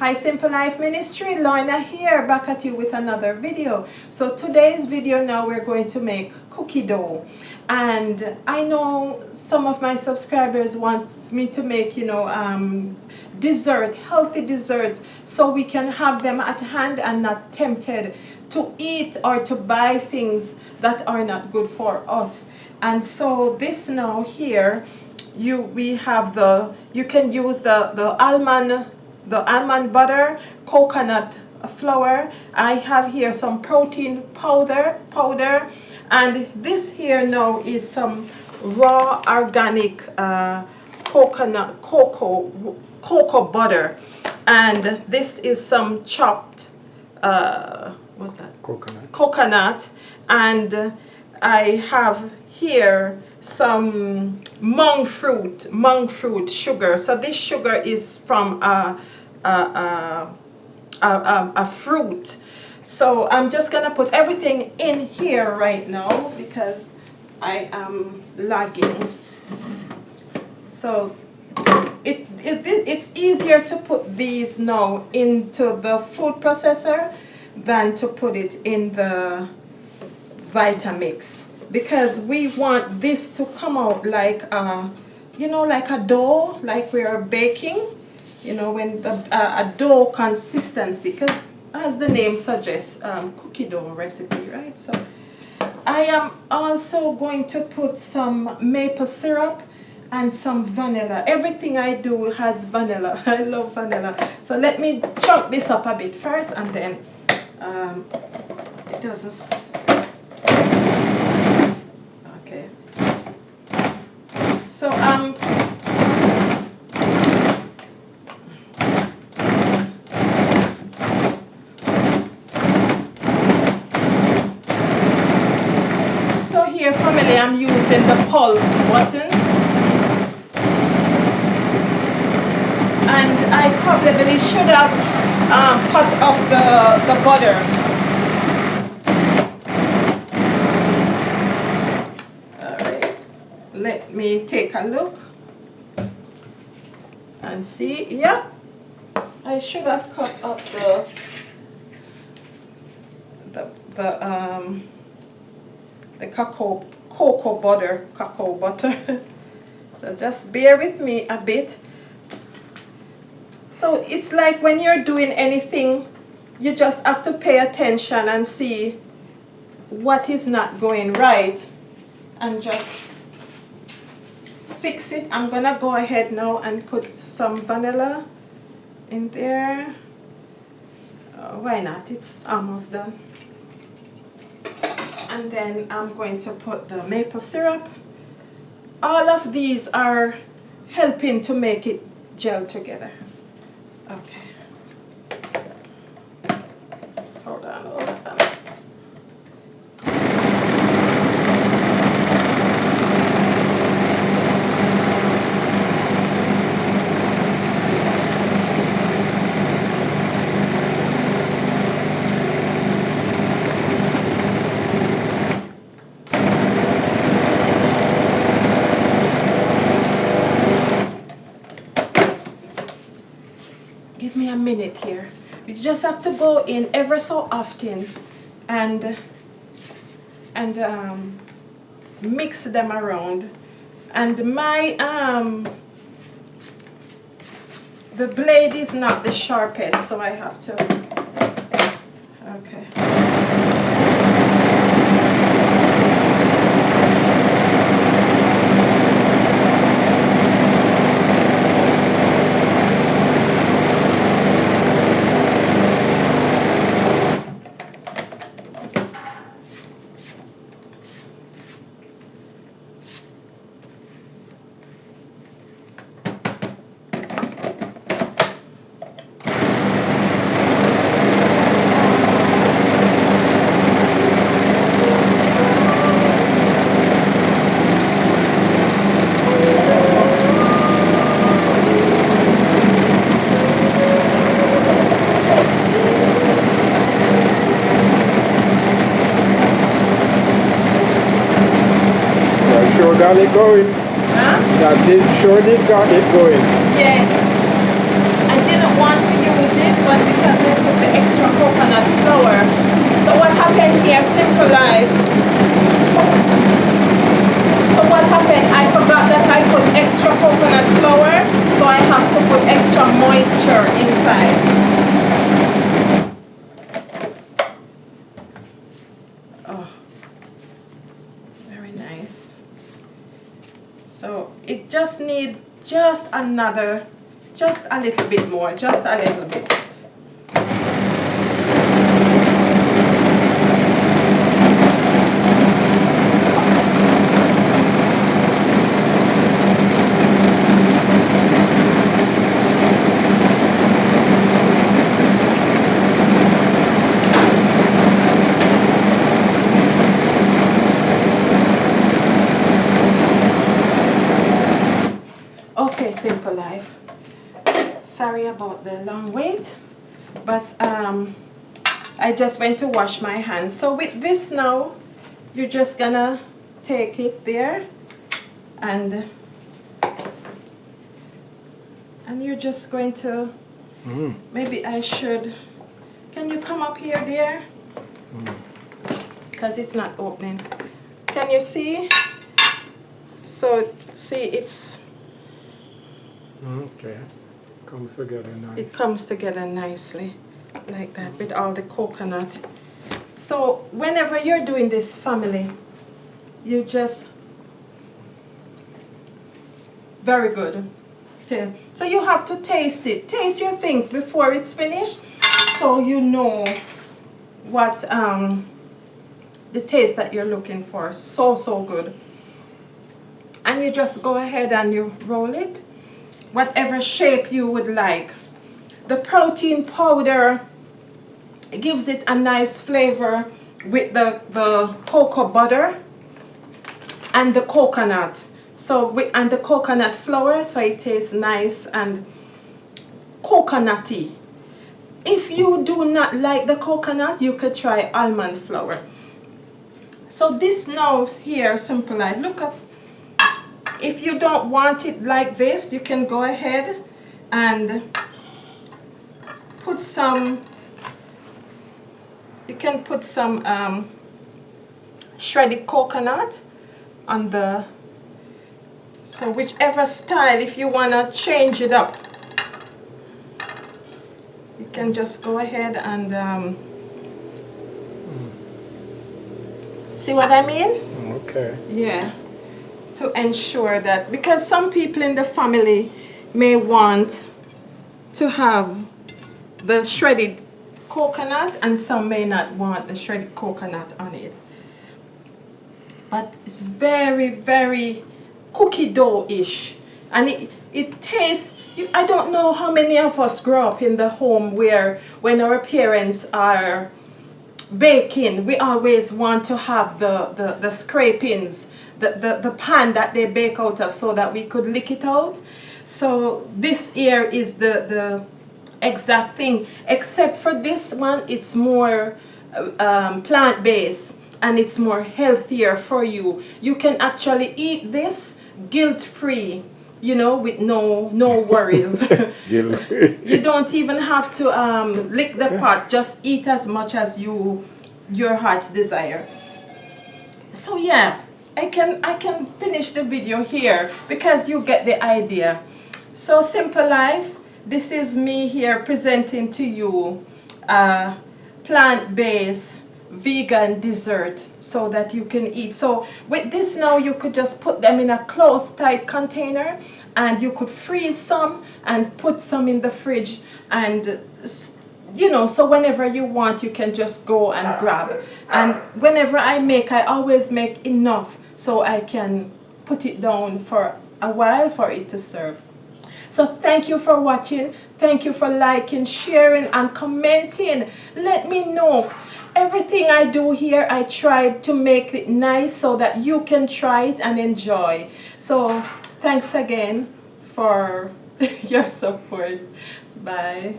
Hi Simple Life Ministry, Lorna here, back at you with another video. So today's video now we're going to make cookie dough. And I know some of my subscribers want me to make, dessert, healthy dessert, so we can have them at hand and not tempted to eat or to buy things that are not good for us. And so this now here, you can use the almond butter, coconut flour. I have here some protein powder, and this here now is some raw organic cocoa butter, and this is some chopped what's that? Coconut, and I have here some monk fruit sugar. So this sugar is from a fruit. So I'm just gonna put everything in here right now because I am lagging. So it's easier to put these now into the food processor than to put it in the VITAMIX, because we want this to come out like like a dough, like we are baking, when a dough consistency, because as the name suggests, cookie dough recipe, right? So I am also going to put some maple syrup and some vanilla. Everything I do has vanilla. I love vanilla. So let me chop this up a bit first, and then it doesn't. Okay. So so here, family, I'm using the pulse button, and I probably should have cut up the butter. Let me take a look and see. Yeah, I should have cut up the cocoa butter. So just bear with me a bit. So it's like when you're doing anything, you just have to pay attention and see what is not going right and just fix it. I'm gonna go ahead now and put some vanilla in there. Why not? It's almost done. And then I'm going to put the maple syrup. All of these are helping to make it gel together. Okay. Hold on. Give me a minute here. You just have to go in ever so often and mix them around. And my the blade is not the sharpest, so I have to. Okay. Got it going. Huh? That did sure did got it going. Yes. I didn't want to use it need just a little bit more, just a little bit. Okay, Simple Life. Sorry about the long wait, but I just went to wash my hands. So with this now, you're just gonna take it there and you're just going to, maybe I should, can you come up here, dear? Because it's not opening. Can you see? So see, it's okay. Comes together nice. It comes together nicely like that with all the coconut. So whenever you're doing this, family, you just, very good. So you have to taste it. Taste your things before it's finished, so you know what the taste that you're looking for. So good. And you just go ahead and you roll it whatever shape you would like. The protein powder gives it a nice flavor with the cocoa butter and the coconut. So and the coconut flour, so it tastes nice and coconutty. If you do not like the coconut, you could try almond flour. So this now here, Simple Life, look up. If you don't want it like this, you can go ahead and put some, shredded coconut on the, so whichever style, if you want to change it up, you can just go ahead and see what I mean? Okay. Yeah. To ensure that, because some people in the family may want to have the shredded coconut and some may not want the shredded coconut on it. But it's very cookie dough-ish, and it tastes, I don't know how many of us grow up in the home where when our parents are baking, we always want to have the scrapings, the pan that they bake out of, so that we could lick it out. So this here is the exact thing, except for this one, it's more plant-based and it's more healthier for you. You can actually eat this guilt-free, you know, with no worries. You don't even have to lick the pot, just eat as much as your heart's desire. So yeah, I can finish the video here because you get the idea. So Simple Life, this is me here presenting to you plant-based vegan dessert so that you can eat. So with this now, you could just put them in a closed tight container, and you could freeze some and put some in the fridge, and you know, so whenever you want, you can just go and grab. And whenever I make, I always make enough so I can put it down for a while for it to serve. So thank you for watching. Thank you for liking, sharing, and commenting. Let me know. Everything I do here, I try to make it nice so that you can try it and enjoy. So thanks again for your support. Bye.